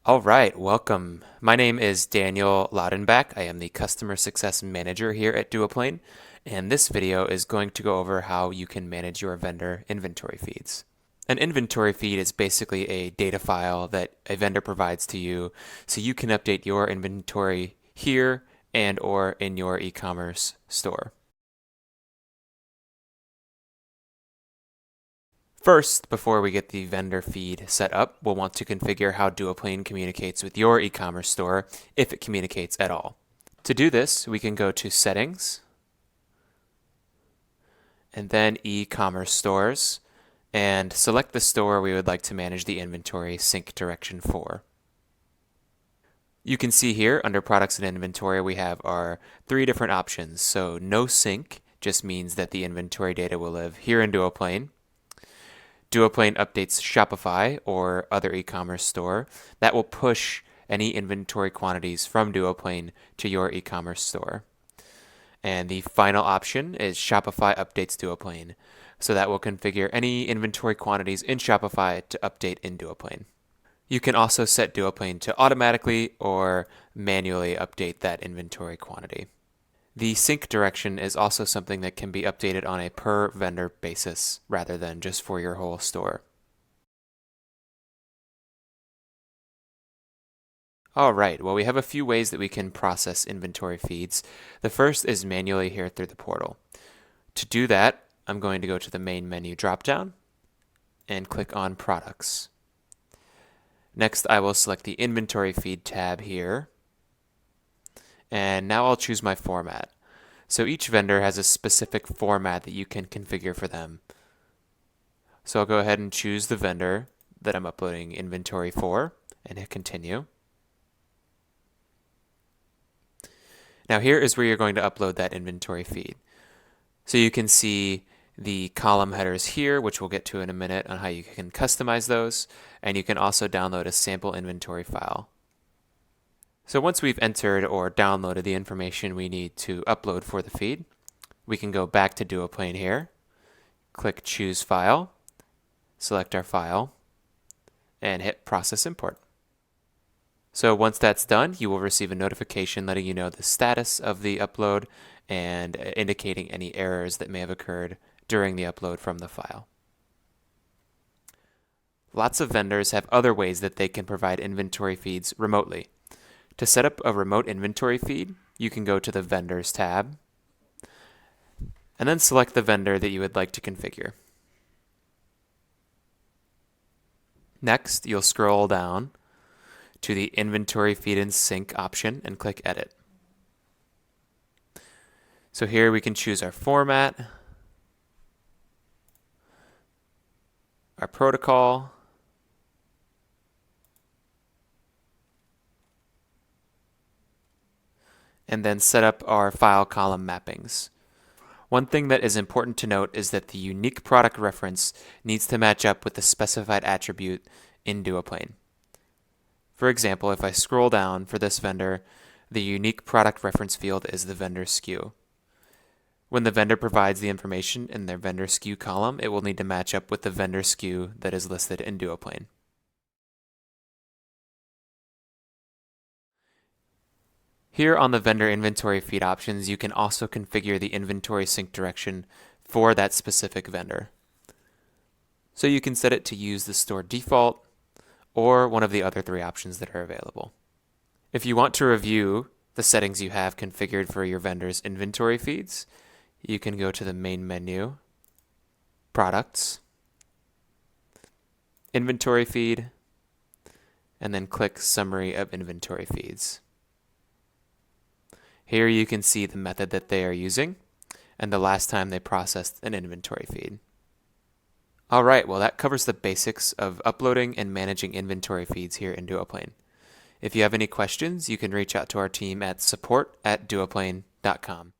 All right, welcome. My name is Daniel Laudenbach. I am the Customer Success Manager here at Duoplane, and this video is going to go over how you can manage your vendor inventory feeds. An inventory feed is basically a data file that a vendor provides to you so you can update your inventory here and or in your e-commerce store. First, before we get the vendor feed set up, we'll want to configure how Duoplane communicates with your e-commerce store, if it communicates at all. To do this, we can go to Settings, and then e-commerce stores, and select the store we would like to manage the inventory sync direction for. You can see here under products and inventory we have our three different options. So no sync just means that the inventory data will live here in Duoplane. Duoplane updates Shopify or other e-commerce store. That will push any inventory quantities from Duoplane to your e-commerce store. And the final option is Shopify updates Duoplane. So that will configure any inventory quantities in Shopify to update in Duoplane. You can also set Duoplane to automatically or manually update that inventory quantity. The sync direction is also something that can be updated on a per vendor basis rather than just for your whole store. All right, well, we have a few ways that we can process inventory feeds. The first is manually here through the portal. To do that, I'm going to go to the main menu dropdown and click on Products. Next, I will select the Inventory Feed tab here. And now I'll choose my format. So each vendor has a specific format that you can configure for them. So I'll go ahead and choose the vendor that I'm uploading inventory for and hit continue. Now here is where you're going to upload that inventory feed. So you can see the column headers here, which we'll get to in a minute on how you can customize those, and you can also download a sample inventory file. So once we've entered or downloaded the information we need to upload for the feed, we can go back to Duoplane here, click Choose File, select our file, and hit Process Import. So once that's done, you will receive a notification letting you know the status of the upload and indicating any errors that may have occurred during the upload from the file. Lots of vendors have other ways that they can provide inventory feeds remotely. To set up a remote inventory feed, you can go to the Vendors tab and then select the vendor that you would like to configure. Next, you'll scroll down to the Inventory Feed and Sync option and click Edit. So here we can choose our format, our protocol, and then set up our file column mappings. One thing that is important to note is that the unique product reference needs to match up with the specified attribute in Duoplane. For example, if I scroll down for this vendor, the unique product reference field is the vendor SKU. When the vendor provides the information in their vendor SKU column, it will need to match up with the vendor SKU that is listed in Duoplane. Here on the vendor inventory feed options, you can also configure the inventory sync direction for that specific vendor. So you can set it to use the store default or one of the other three options that are available. If you want to review the settings you have configured for your vendor's inventory feeds, you can go to the main menu, Products, Inventory Feed, and then click Summary of Inventory Feeds. Here you can see the method that they are using and the last time they processed an inventory feed. All right, well, that covers the basics of uploading and managing inventory feeds here in Duoplane. If you have any questions, you can reach out to our team at support@duoplane.com.